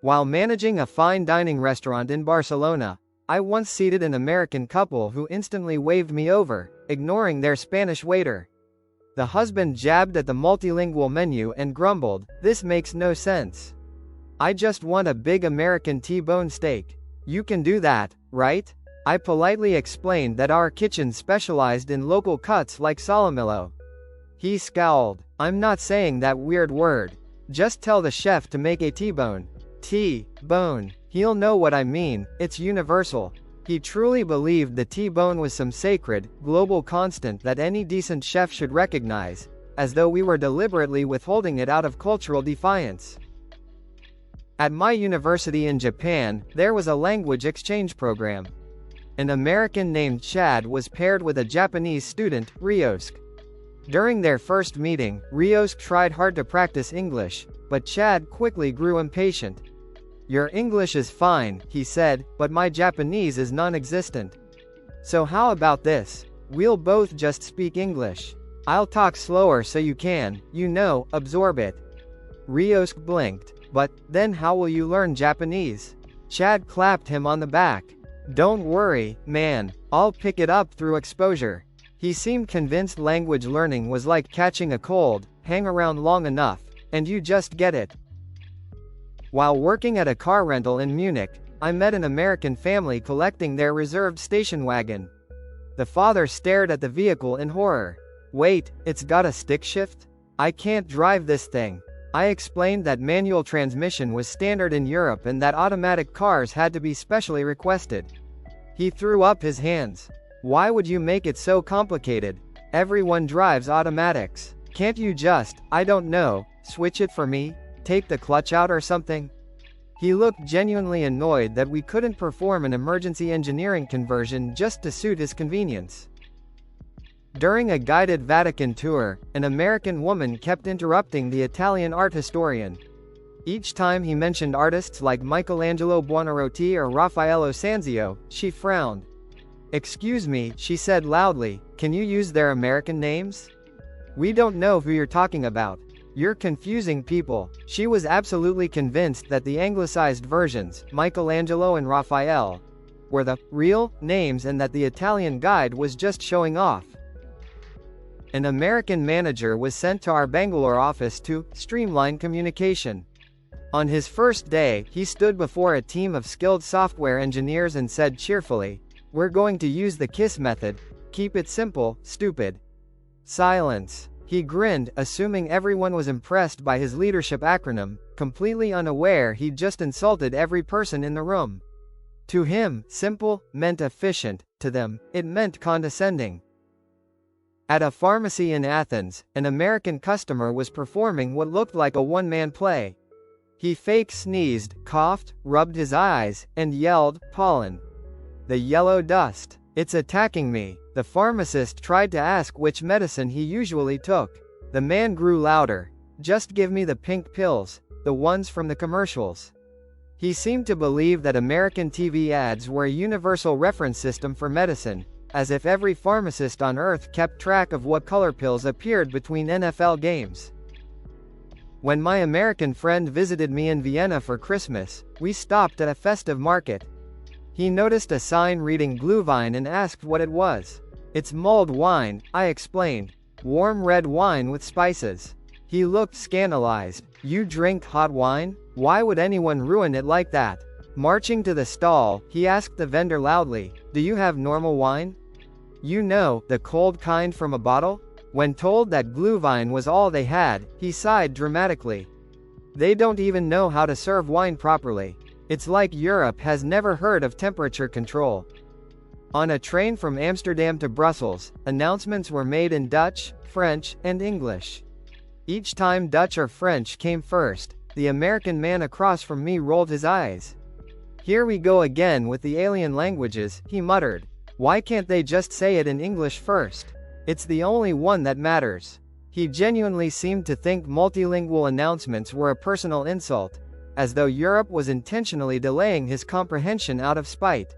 While managing a fine dining restaurant in Barcelona, I once seated an American couple who instantly waved me over, ignoring their Spanish waiter. The husband jabbed at the multilingual menu and grumbled, "This makes no sense. I just want a big American T-bone steak. You can do that, right?" I politely explained that our kitchen specialized in local cuts like solomillo. He scowled. "I'm not saying that weird word. Just tell the chef to make a T-bone. T-bone. He'll know what I mean, it's universal." He truly believed the T-bone was some sacred, global constant that any decent chef should recognize, as though we were deliberately withholding it out of cultural defiance. At my university in Japan, there was a language exchange program. An American named Chad was paired with a Japanese student, Ryosuke. During their first meeting, Ryosuke tried hard to practice English, but Chad quickly grew impatient. "Your English is fine," he said, "but my Japanese is non-existent. So how about this? We'll both just speak English. I'll talk slower so you can, absorb it." Ryosuke blinked. "But, then how will you learn Japanese?" Chad clapped him on the back. "Don't worry, man, I'll pick it up through exposure." He seemed convinced language learning was like catching a cold, hang around long enough, and you just get it. While working at a car rental in Munich, I met an American family collecting their reserved station wagon. The father stared at the vehicle in horror. "Wait, it's got a stick shift? I can't drive this thing." I explained that manual transmission was standard in Europe and that automatic cars had to be specially requested. He threw up his hands. "Why would you make it so complicated? Everyone drives automatics. Can't you just, I don't know, switch it for me? Take the clutch out or something?" He looked genuinely annoyed that we couldn't perform an emergency engineering conversion just to suit his convenience. During a guided Vatican tour, an American woman kept interrupting the Italian art historian. Each time he mentioned artists like Michelangelo Buonarroti or Raffaello Sanzio, she frowned. "Excuse me," she said loudly, "can you use their American names? We don't know who you're talking about. You're confusing people." She was absolutely convinced that the anglicized versions, Michelangelo and Raphael, were the real names and that the Italian guide was just showing off. An American manager was sent to our Bangalore office to streamline communication. On his first day, he stood before a team of skilled software engineers and said cheerfully, "We're going to use the KISS method. Keep it simple, stupid." Silence. He grinned, assuming everyone was impressed by his leadership acronym, completely unaware he'd just insulted every person in the room. To him, simple meant efficient, to them, it meant condescending. At a pharmacy in Athens, an American customer was performing what looked like a one-man play. He fake sneezed, coughed, rubbed his eyes, and yelled, "Pollen. The yellow dust. It's attacking me." The pharmacist tried to ask which medicine he usually took. The man grew louder. "Just give me the pink pills, the ones from the commercials." He seemed to believe that American TV ads were a universal reference system for medicine, as if every pharmacist on Earth kept track of what color pills appeared between NFL games. When my American friend visited me in Vienna for Christmas, we stopped at a festive market. He noticed a sign reading Glühwein and asked what it was. "It's mulled wine," I explained. "Warm red wine with spices." He looked scandalized. "You drink hot wine? Why would anyone ruin it like that?" Marching to the stall, he asked the vendor loudly, "Do you have normal wine? The cold kind from a bottle?" When told that Glühwein was all they had, he sighed dramatically. They don't even know how to serve wine properly. It's like Europe has never heard of temperature control. On a train from Amsterdam to Brussels, announcements were made in Dutch, French, and English. Each time Dutch or French came first, the American man across from me rolled his eyes. "Here we go again with the alien languages," he muttered. "Why can't they just say it in English first? It's the only one that matters." He genuinely seemed to think multilingual announcements were a personal insult, as though Europe was intentionally delaying his comprehension out of spite.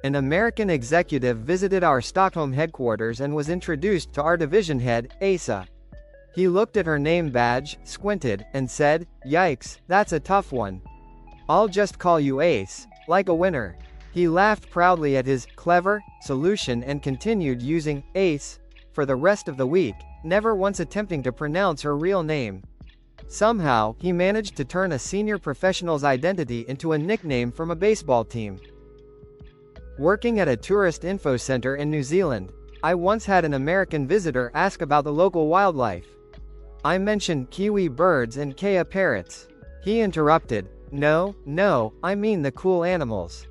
An American executive visited our Stockholm headquarters and was introduced to our division head, Asa. He looked at her name badge, squinted, and said, "Yikes, that's a tough one." I'll just call you Ace, like a winner." He laughed proudly at his clever solution and continued using Ace for the rest of the week, never once attempting to pronounce her real name. Somehow, he managed to turn a senior professional's identity into a nickname from a baseball team. Working at a tourist info center in New Zealand, I once had an American visitor ask about the local wildlife. I mentioned kiwi birds and kea parrots. He interrupted, No, I mean the cool animals.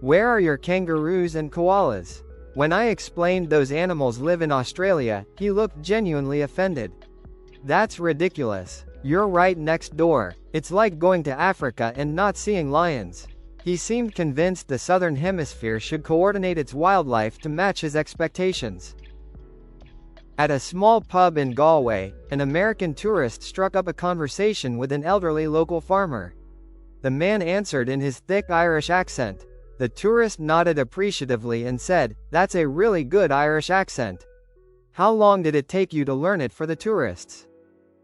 Where are your kangaroos and koalas?" When I explained those animals live in Australia, he looked genuinely offended. "That's ridiculous. You're right next door. It's like going to Africa and not seeing lions." He seemed convinced the Southern Hemisphere should coordinate its wildlife to match his expectations. At a small pub in Galway, an American tourist struck up a conversation with an elderly local farmer. The man answered in his thick Irish accent. The tourist nodded appreciatively and said, "That's a really good Irish accent. How long did it take you to learn it for the tourists?"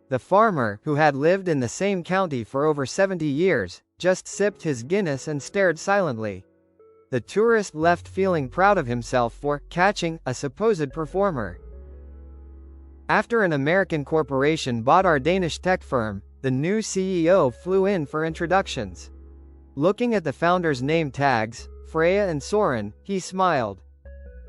The farmer, who had lived in the same county for over 70 years, just sipped his Guinness and stared silently. The tourist left feeling proud of himself for catching a supposed performer. After an American corporation bought our Danish tech firm, the new CEO flew in for introductions. Looking at the founders' name tags, Freya and Soren, he smiled.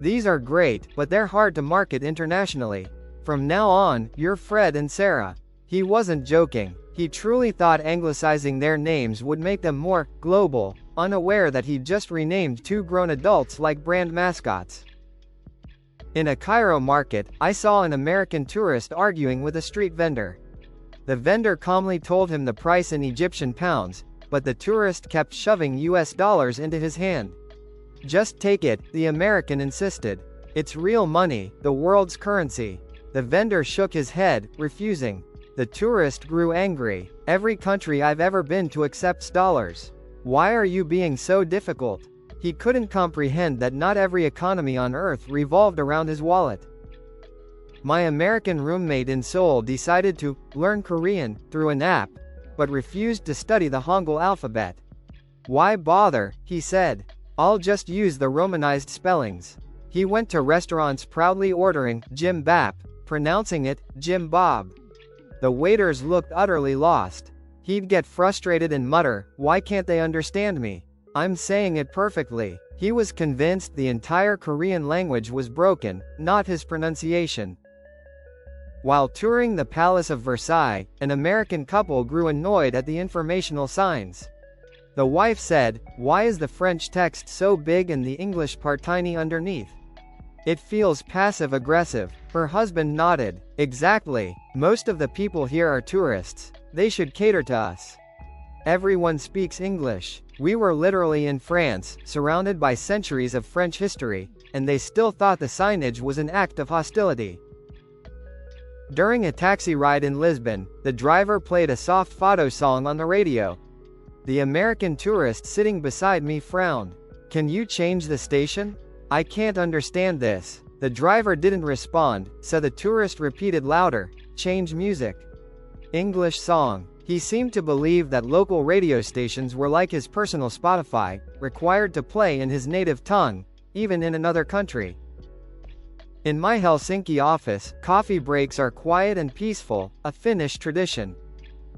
"These are great, but they're hard to market internationally. From now on, you're Fred and Sarah." He wasn't joking. He truly thought anglicizing their names would make them more global, unaware that he'd just renamed two grown adults like brand mascots. In a Cairo market, I saw an American tourist arguing with a street vendor. The vendor calmly told him the price in Egyptian pounds, but the tourist kept shoving US dollars into his hand. "Just take it," the American insisted. "It's real money, the world's currency." The vendor shook his head, refusing. The tourist grew angry. "Every country I've ever been to accepts dollars. Why are you being so difficult?" He couldn't comprehend that not every economy on Earth revolved around his wallet. My American roommate in Seoul decided to learn Korean through an app, but refused to study the Hangul alphabet. "Why bother?" he said. "I'll just use the romanized spellings." He went to restaurants proudly ordering Jim Bap, pronouncing it Jim Bob. The waiters looked utterly lost. He'd get frustrated and mutter, "Why can't they understand me? I'm saying it perfectly." He was convinced the entire Korean language was broken, not his pronunciation. While touring the Palace of Versailles, an American couple grew annoyed at the informational signs. The wife said, "Why is the French text so big and the English part tiny underneath? It feels passive-aggressive." Her husband nodded. "Exactly. Most of the people here are tourists. They should cater to us. Everyone speaks English." We were literally in France, surrounded by centuries of French history, and they still thought the signage was an act of hostility. During a taxi ride in Lisbon, the driver played a soft fado song on the radio. The American tourist sitting beside me frowned. "Can you change the station? I can't understand this." The driver didn't respond, so the tourist repeated louder, "Change music. English song." He seemed to believe that local radio stations were like his personal Spotify, required to play in his native tongue, even in another country. In my Helsinki office, coffee breaks are quiet and peaceful, a Finnish tradition.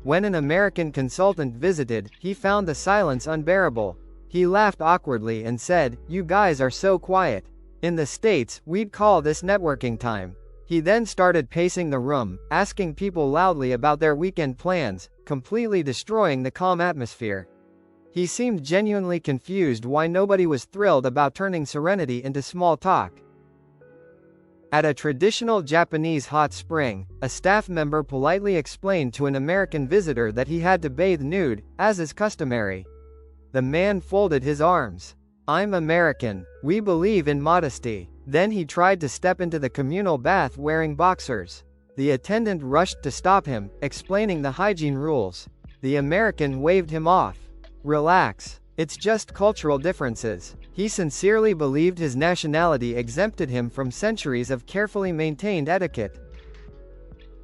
When an American consultant visited, he found the silence unbearable. He laughed awkwardly and said, "You guys are so quiet. In the States, we'd call this networking time." He then started pacing the room, asking people loudly about their weekend plans, completely destroying the calm atmosphere. He seemed genuinely confused why nobody was thrilled about turning serenity into small talk. At a traditional Japanese hot spring, a staff member politely explained to an American visitor that he had to bathe nude, as is customary. The man folded his arms. "I'm American. We believe in modesty." Then he tried to step into the communal bath wearing boxers. The attendant rushed to stop him, explaining the hygiene rules. The American waved him off. "Relax. It's just cultural differences." He sincerely believed his nationality exempted him from centuries of carefully maintained etiquette.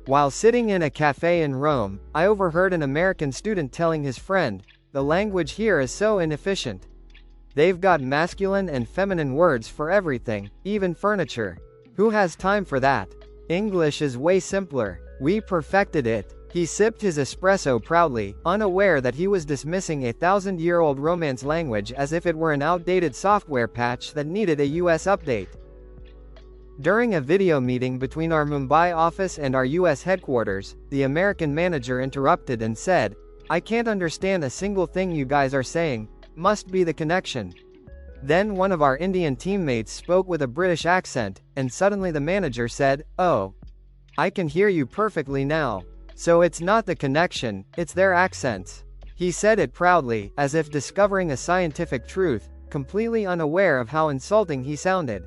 While sitting in a cafe in Rome, I overheard an American student telling his friend, The language here is so inefficient. They've got masculine and feminine words for everything, even furniture. Who has time for that? English is way simpler. We perfected it. He sipped his espresso proudly, unaware that he was dismissing a 1,000-year-old Romance language as if it were an outdated software patch that needed a US update. During a video meeting between our Mumbai office and our US headquarters, the American manager interrupted and said, "I can't understand a single thing you guys are saying. Must be the connection." Then one of our Indian teammates spoke with a British accent, and suddenly the manager said, "Oh, I can hear you perfectly now. So it's not the connection, it's their accents." He said it proudly, as if discovering a scientific truth, completely unaware of how insulting he sounded.